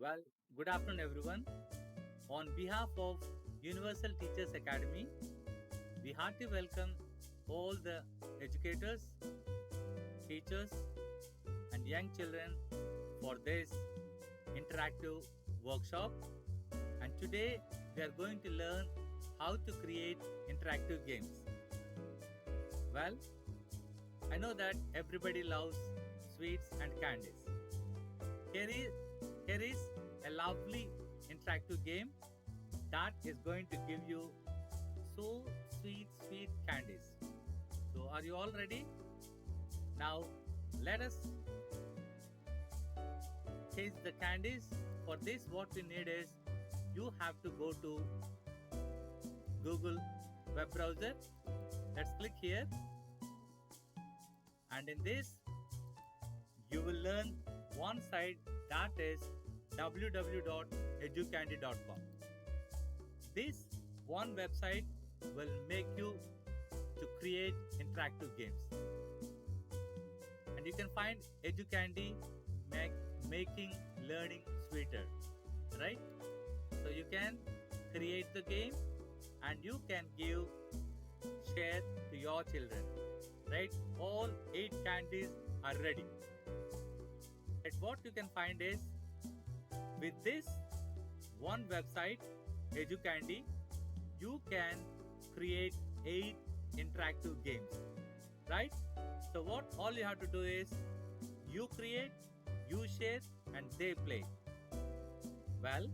Well, good afternoon, everyone. On behalf of Universal Teachers Academy, we heartily welcome all the educators, teachers, and young children for this interactive workshop. And today, we are going to learn how to create interactive games. Well, I know that everybody loves sweets and candies. Here is, here is a lovely interactive game that is going to give you so sweet candies. So, are you all ready? Now, let us taste the candies. For this, what we need is you have to go to Google web browser. Let's click here, and in this, you will learn one site that is www.educandy.com. This one website will make you to create interactive games, and you can find Educandy making learning sweeter, right? So you can create the game and you can share to your children, right? All 8 candies are ready. And what you can find is with this one website, Educandy, you can create 8 interactive games, right? So what all you have to do is you create, you share, and they play. Well,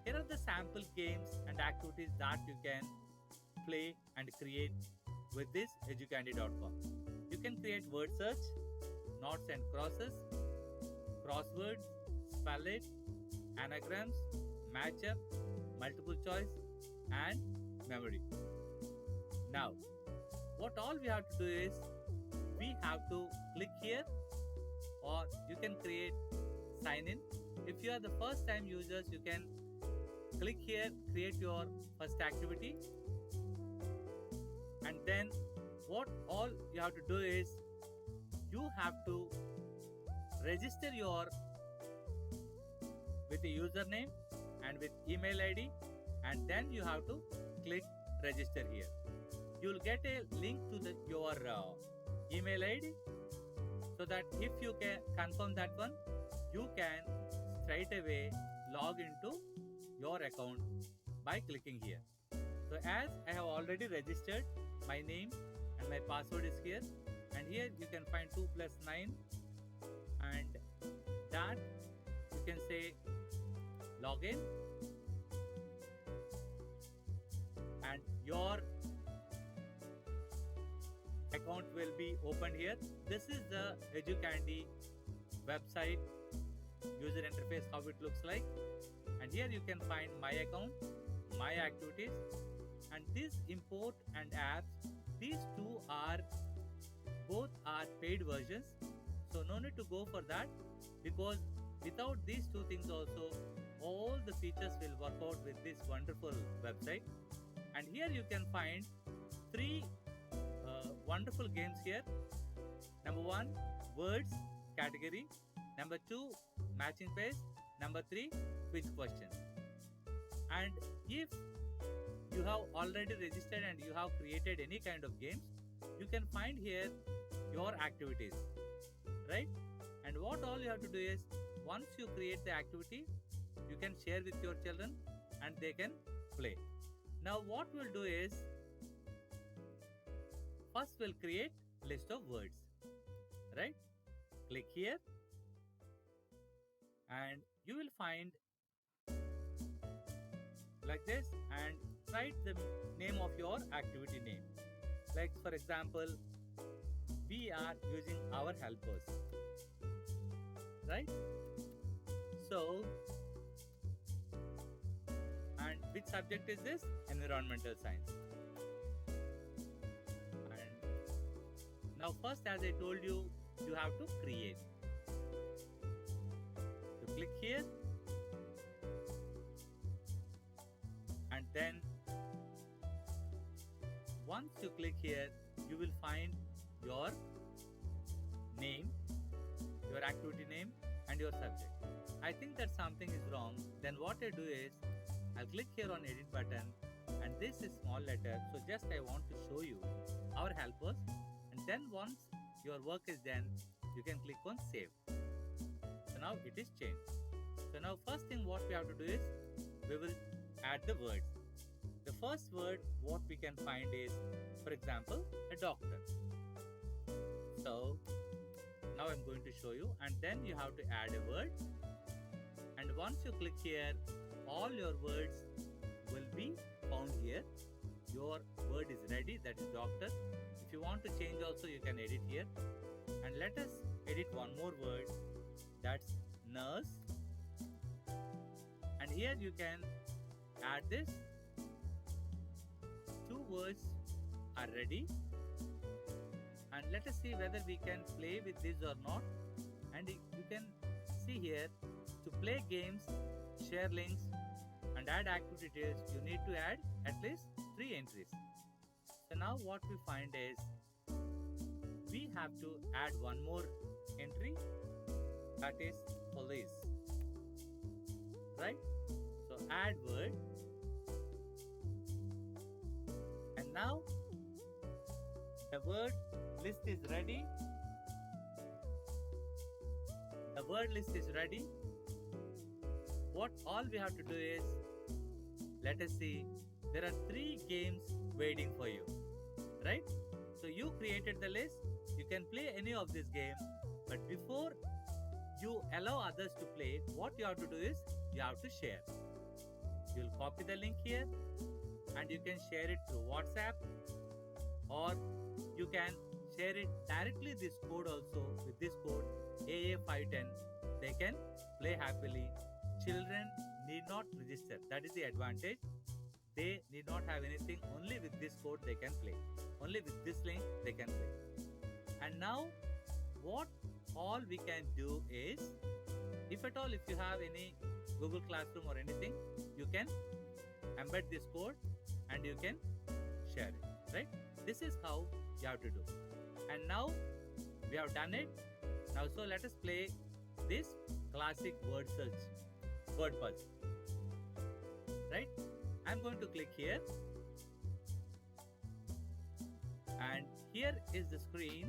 here are the sample games and activities that you can play and create with this educandy.com. You can create word search, knots and crosses, crosswords, spell it, anagrams, matchup, multiple choice, and memory. Now, what all we have to do is we have to click here, or you can sign in. If you are the first time users, you can click here, create your first activity, and then what all you have to do is you have to register with a username and with email ID, and then you have to click register here. You will get a link to your email ID, so that if you can confirm that one, you can straight away log into your account by clicking here. So as I have already registered, my name and my password is here, and here you can find 2 plus 9, and that you can say login, and your account will be opened here. This is the Educandy website user interface, how it looks like, and here you can find my account, my activities, and this import and apps. These two are both are paid versions, so no need to go for that, because without these two things also all the features will work out with this wonderful website. And here you can find 3 wonderful games here. Number 1, words category. Number 2, matching pace. Number 3, quiz question. And if you have already registered and you have created any kind of games, you can find here your activities, right? And what all you have to do is once you create the activity, you can share with your children and they can play. Now what we'll do is first we'll create list of words, right? Click here, and you will find like this, and write the name of your activity name. Like for example, we are using our helpers, right? So, and which subject is this? Environmental science. And now first, as I told you, you have to create. So click here, and then once you click here, you will find your name, your activity name, and your subject. I think that something is wrong, then what I do is I'll click here on edit button, and this is small letter. So just I want to show you our helpers, and then once your work is done, you can click on save. So now it is changed. So now first thing what we have to do is we will add the words. The first word what we can find is, for example, a doctor. So now I'm going to show you, and then you have to add a word, and once you click here, all your words will be found here. Your word is ready, that is doctor. If you want to change also, you can edit here. And let us edit one more word, that's nurse. And here you can add this. Two words are ready. And let us see whether we can play with this or not. And you can see here, to play games, share links, and add activities, you need to add at least 3 entries. So now what we find is, we have to add one more entry, that is police, right? So add word, and now the word list is ready. The word list is ready. What all we have to do is, let us see, there are 3 games waiting for you, right? So you created the list, you can play any of this game, but before you allow others to play, what you have to do is, you have to share. You will copy the link here, and you can share it through WhatsApp, or you can share it directly this code also. With this code AA510, they can play happily. Children need not register. That is the advantage. They need not have anything. Only with this code they can play. Only with this link they can play. And now what all we can do is, if at all, if you have any Google Classroom or anything, you can embed this code and you can share it, right? This is how you have to do. And now we have done it. Now so let us play this classic word search, word puzzle, right? I'm going to click here, and here is the screen.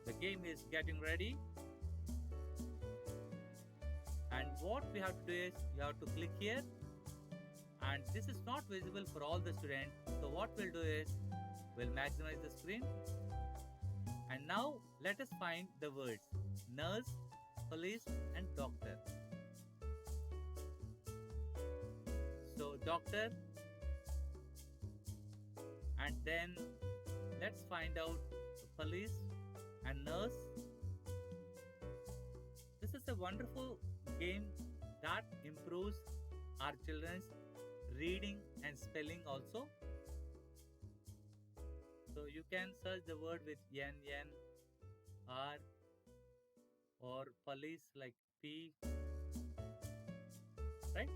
The game is getting ready, and what we have to do is, you have to click here, and this is not visible for all the students. So what we'll do is, we'll maximize the screen, and now let us find the words nurse, police, and doctor. So doctor, and then let's find out police and nurse. This is a wonderful game that improves our children's reading and spelling also. So you can search the word with N, N, R, or police like P, right?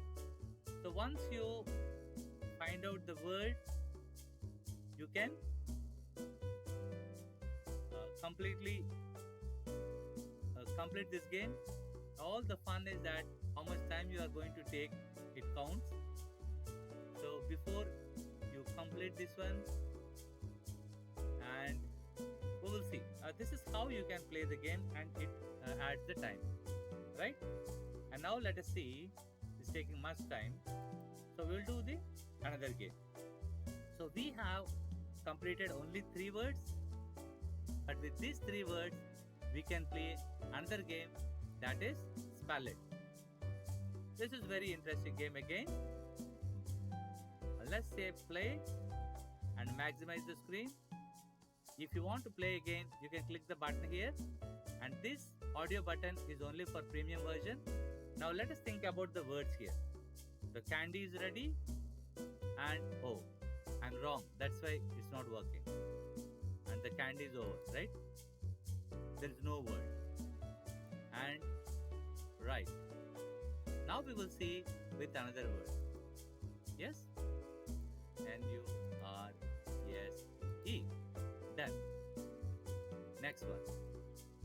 So once you find out the word, you can completely complete this game. All the fun is that how much time you are going to take, it counts. So before you complete this one, and we will see. This is how you can play the game, and it adds the time, right? And now let us see. It's taking much time, so we'll do the another game. So we have completed only 3 words, but with these 3 words, we can play another game, that is spell it. This is very interesting game again. Let's say play and maximize the screen. If you want to play again, you can click the button here, and this audio button is only for premium version. Now let us think about the words here. The candy is ready, and oh, I'm wrong. That's why it's not working. And the candy is over, right? There is no word. And right. Now we will see with another word. Yes? N-U-R-S-E. Done. Next one.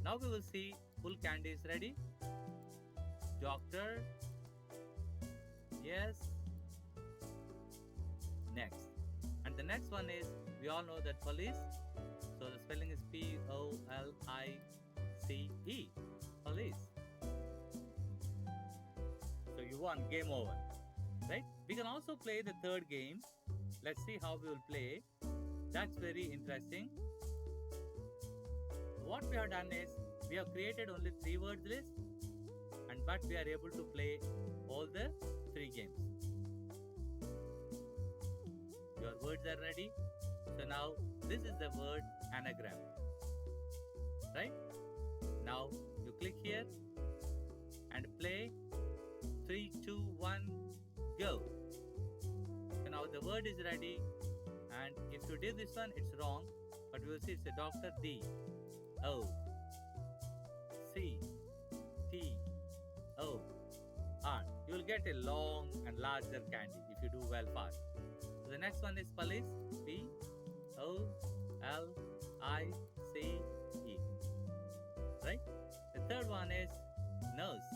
Now we will see full candy is ready. Doctor, yes. Next. And the next one is, we all know that police. So the spelling is Police. Police. So you won, game over. Right? We can also play the third game. Let's see how we will play. That's very interesting. What we have done is, we have created only 3 words list, and but we are able to play all the 3 games. Your words are ready. So now this is the word anagram. Right? Now you click here and play. 3, 2, 1, go. So now the word is ready, and if you did this one, it's wrong, but we will see it's a Dr. D O C T O R. You will get a long and larger candy if you do well fast. So the next one is police. Police. Right? The third one is nurse.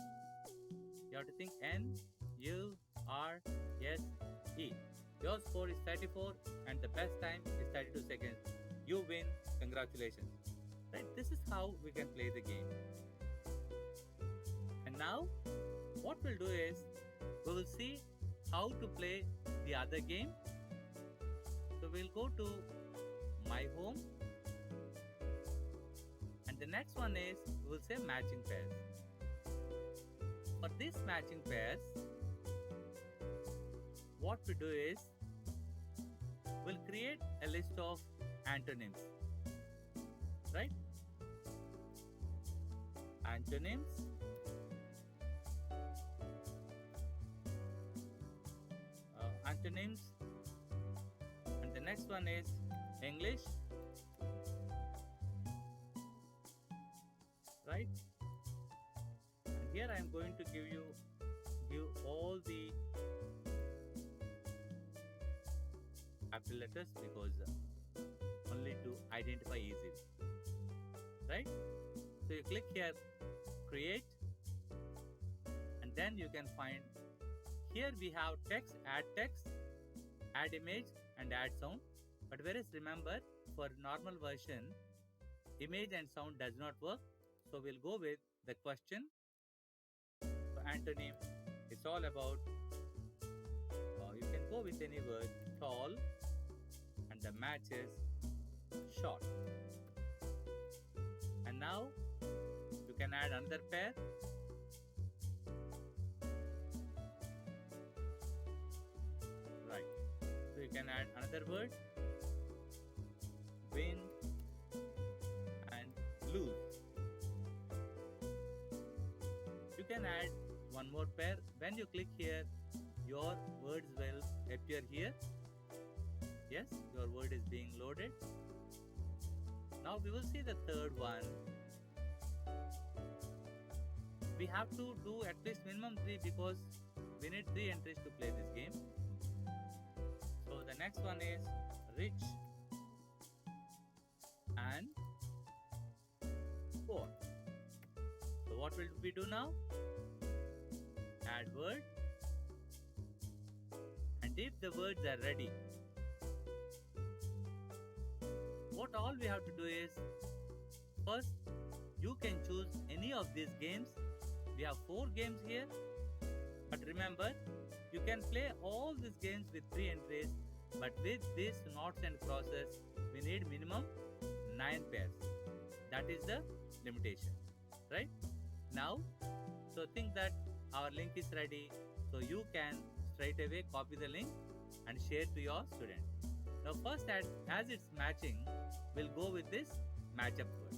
You have to think NURSE. Your score is 34 and the best time is 32 seconds. You win. Congratulations. Right? This is how we can play the game. And now, what we'll do is, we will see how to play the other game. So we'll go to My Home. And the next one is, we will say matching pairs. For these matching pairs, what we do is, we'll create a list of antonyms. Right? Antonyms. Antonyms. And the next one is English. Right? And here I am going to give all the capital letters because only to identify easily. Right? So you click here, create, and then you can find, here we have text, add image and add sound. But whereas remember, for normal version, image and sound does not work. So we'll go with the question. So antonym, it's all about, you can go with any word, tall, and the match is short. And now you can add another pair. Right. So you can add another word, win and lose. You can add one more pair. When you click here, your words will appear here. Yes, your word is being loaded. Now we will see the third one. We have to do at least minimum 3 because we need 3 entries to play this game. So the next one is rich and poor. So what will we do now? Add word. And if the words are ready, what all we have to do is, first, you can choose any of these games. We have 4 games here. But remember, you can play all these games with 3 entries. But with this knots and crosses, we need minimum 9 pairs. That is the limitation. Right? Now, so think that our link is ready. So you can straight away copy the link and share to your student. Now first, as it's matching, we'll go with this matchup word.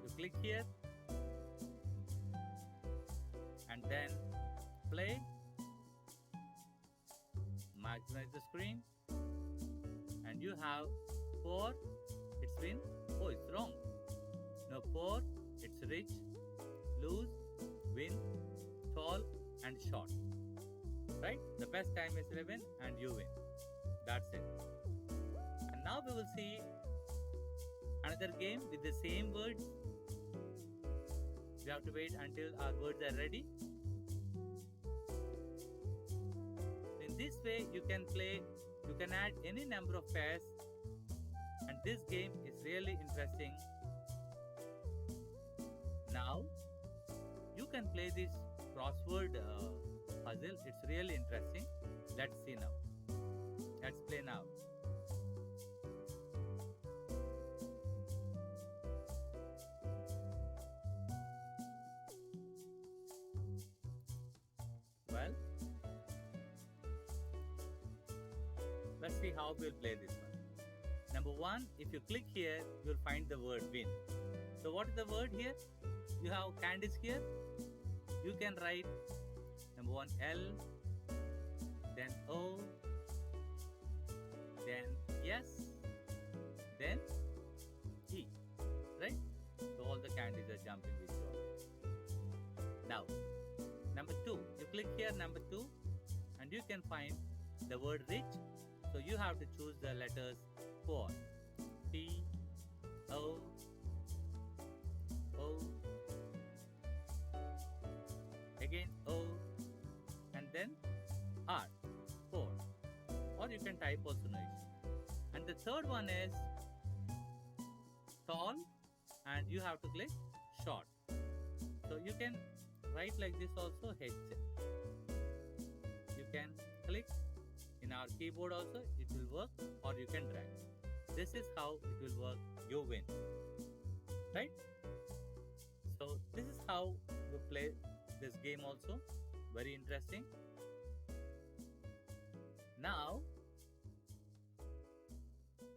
You click here and then play, maximize the screen, and you have poor, it's win, oh it's wrong. No, poor, it's rich, lose, win, tall and short. Right? The best time is 11 and you win. That's it. And now we will see another game with the same words We have to wait until our words are ready. In this way, you can play, you can add any number of pairs, and this game is really interesting. Now, you can play this crossword puzzle. It's really interesting. Let's see now. Let's play now. Well, let's see how we'll play this one. Number one, if you click here, you'll find the word win. So, what is the word here? You have candies here. You can write number one L, then O, then yes, then E, right? So all the candies are jumping with joy. Now, number two, you click here number two, and you can find the word rich. So you have to choose the letters for P, O, O, again O, and then R, 4. Or you can type also, no issue. And the third one is tall, and you have to click short. So you can write like this also, H. You can click in our keyboard also, it will work, or you can drag. This is how it will work, you win. Right? So this is how we play this game also. Very interesting. Now,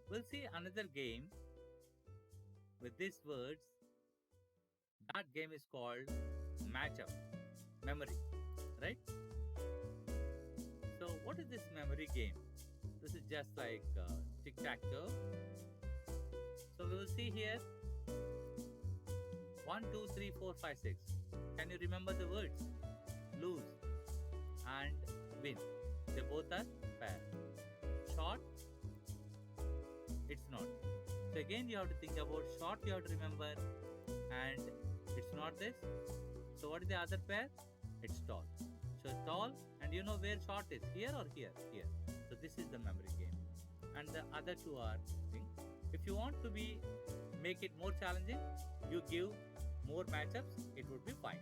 we'll see another game with these words. That game is called Matchup, Memory, right? So, what is this memory game? This is just like tic-tac-toe. So, we will see here 1, 2, 3, 4, 5, 6. Can you remember the words? Lose and win. They both are pair. Short, it's not. So again you have to think about short, you have to remember, and it's not this. So what is the other pair? It's tall. So tall, and you know where short is, here or here? Here. So this is the memory game. And the other two are thing. If you want to make it more challenging, you give more matchups, it would be fine.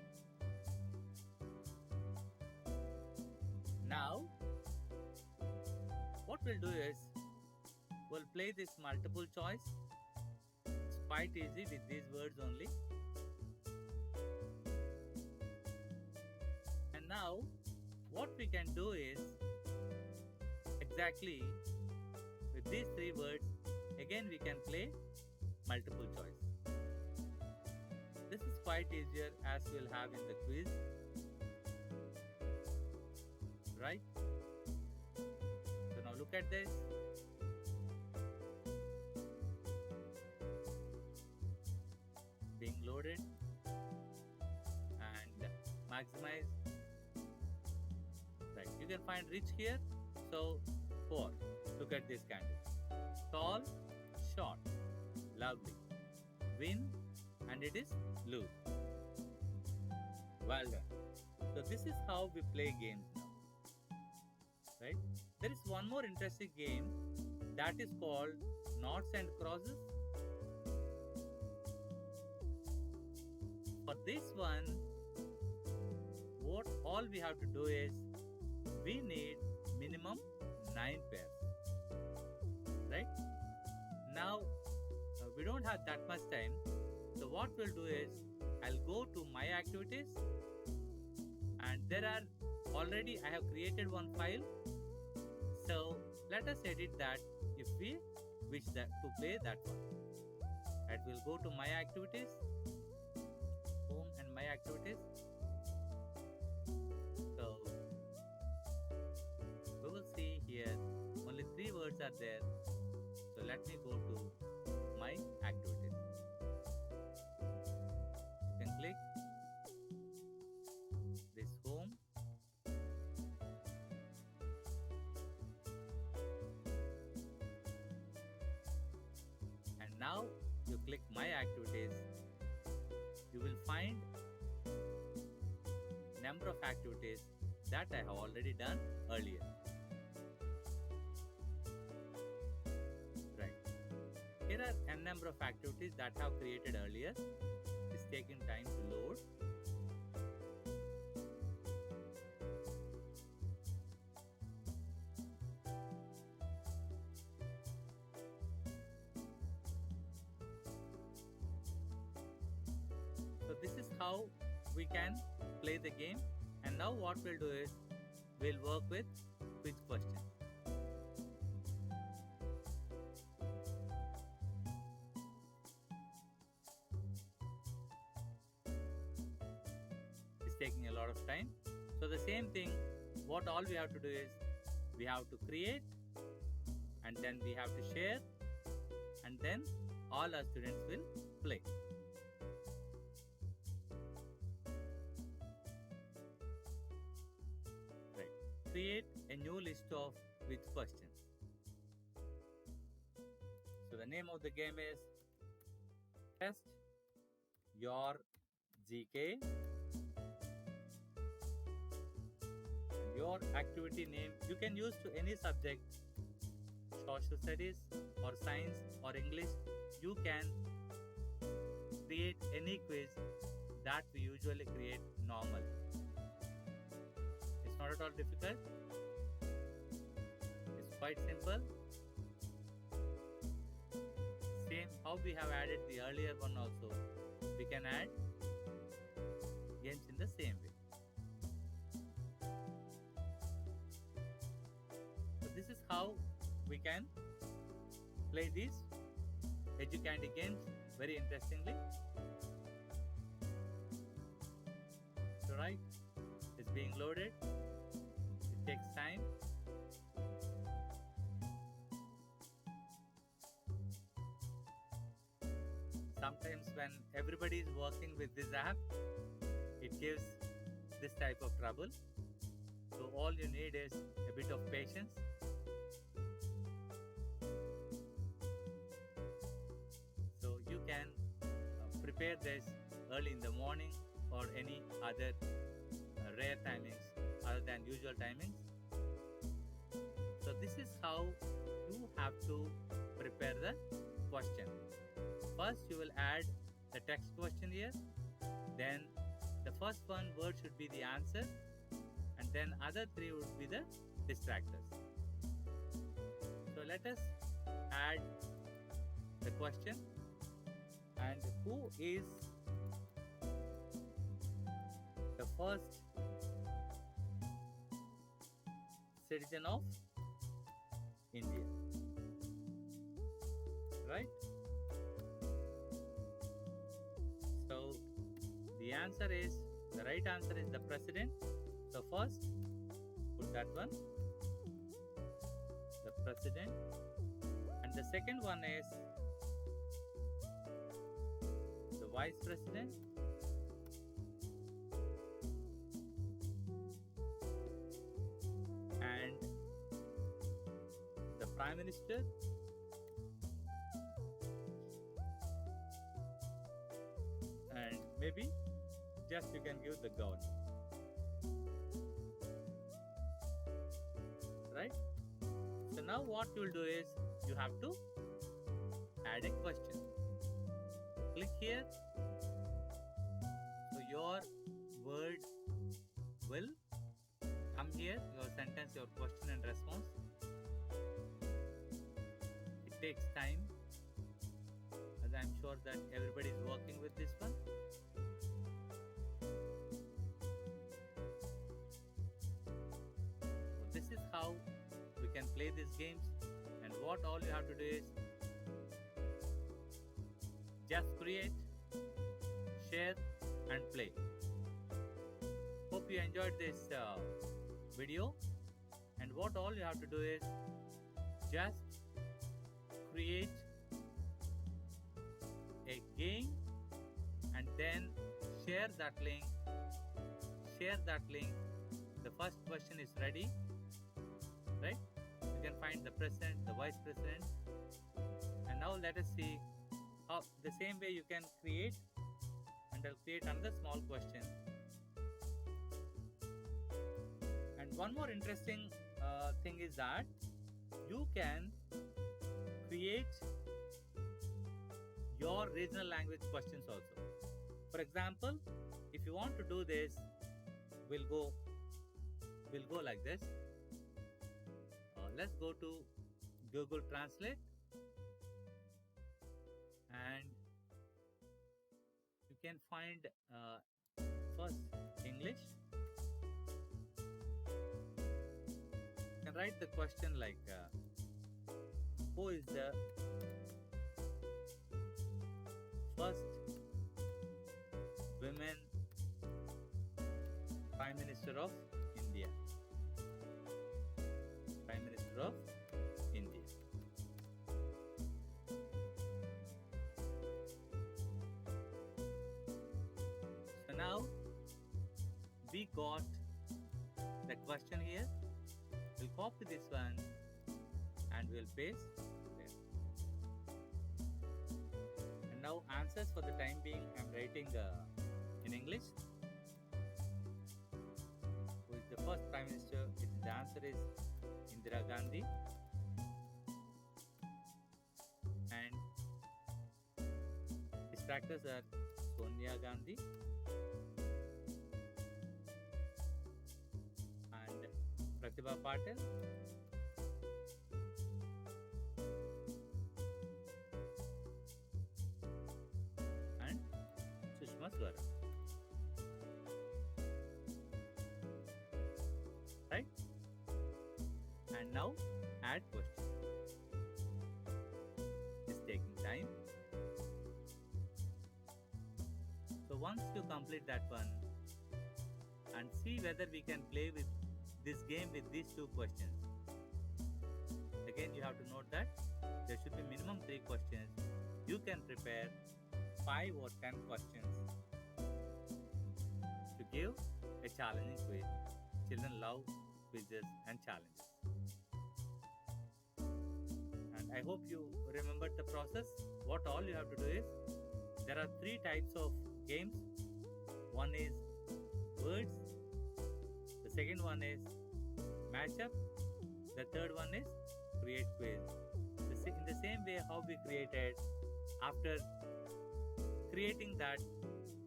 Now, what we'll do is, we'll play this multiple choice. It's quite easy with these words only. And now, what we can do is, exactly with these three words, again we can play multiple choice. This is quite easier as we'll have in the quiz. Right? So now look at this. Being loaded and maximize. Right, you can find rich here. So 4. Look at this candle. Tall, short, lovely. Win, and it is lose. Well done. So this is how we play games now. Right? There is one more interesting game that is called Noughts and Crosses. For this one, what all we have to do is, we need minimum 9 pairs. Right? Now, we don't have that much time. So what we'll do is, I'll go to my activities, and there are already I have created one file. So let us edit that if we wish that to play that one. And we'll go to my activities, home and my activities. So we will see here only 3 words are there. So let me go to my activities. You can click this home. And now you click my activities. You will find number of activities that I have already done earlier. Right. Here are n number of activities that I have created earlier. It's taking time to load. So this is how we can play the game. And now what we'll do is we'll work with quiz questions. It's taking a lot of time. So the same thing, what all we have to do is we have to create, and then we have to share, and then all our students will play. Right. Create a new list of quiz questions. So the name of the game is Test Your GK. Your activity name you can use to any subject, social studies or science or English. You can create any quiz that we usually create normally. It's not at all difficult. It's quite simple. Same how we have added the earlier one also, we can add games in the same way. So this is how we can play these EduCandy games very interestingly. So right, it's being loaded. It takes time. Sometimes when everybody is working with this app, it gives this type of trouble. So all you need is a bit of patience. So you can prepare this early in the morning or any other rare timings other than usual timings. So this is how you have to prepare the question. First you will add the text question here, then the first one word should be the answer, and then other three would be the distractors. So let us add the question, and who is the first citizen of India, right? So the answer is, the right answer is the president. So first put that one, the president, and the second one is the vice president, and the prime minister, and maybe just you can give the governor, right? So now what you will do is you have to add a question. Click here. So your word will come here, your sentence, your question and response. It takes time, as I'm sure that everybody is working with this one. So this is how we can play these games, and what all you have to do is just create, share and play. Hope you enjoyed this video, and what all you have to do is just create a game and then share that link. The first question is ready, right? You can find the president, the vice president, and now let us see how the same way you can create, and I'll create another small question. one more interesting thing is that you can create your regional language questions also. For example, if you want to do this, we'll go we'll go like this. Let's go to Google Translate, and you can find first English. You can write the question like who is the first women Prime Minister of India? Prime Minister of India. So now we got the question here. We'll copy this one and we'll paste there. And now answers for the time being I'm writing in English. Who is the first Prime Minister? The answer is Indira Gandhi. And distractors are Sonia Gandhi and Pratibha Patil and Sushma Swaraj. Right? And now add question. It's taking time. So once you complete that one and see whether we can play with this game with these two questions. Again, you have to note that there should be minimum 3 questions. You can prepare 5 or 10 questions to give a challenging quiz. Children love quizzes and challenges. And I hope you remembered the process. What all you have to do is, there are 3 types of games. One is words, the second one is mashup, the third one is create quiz. In the same way how we created, after creating that,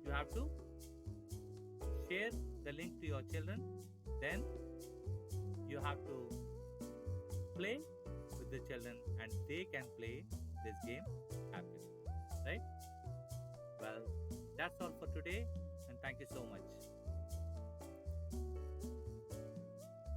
you have to share the link to your children, then you have to play with the children and they can play this game happily, right? Well, that's all for today, and thank you so much.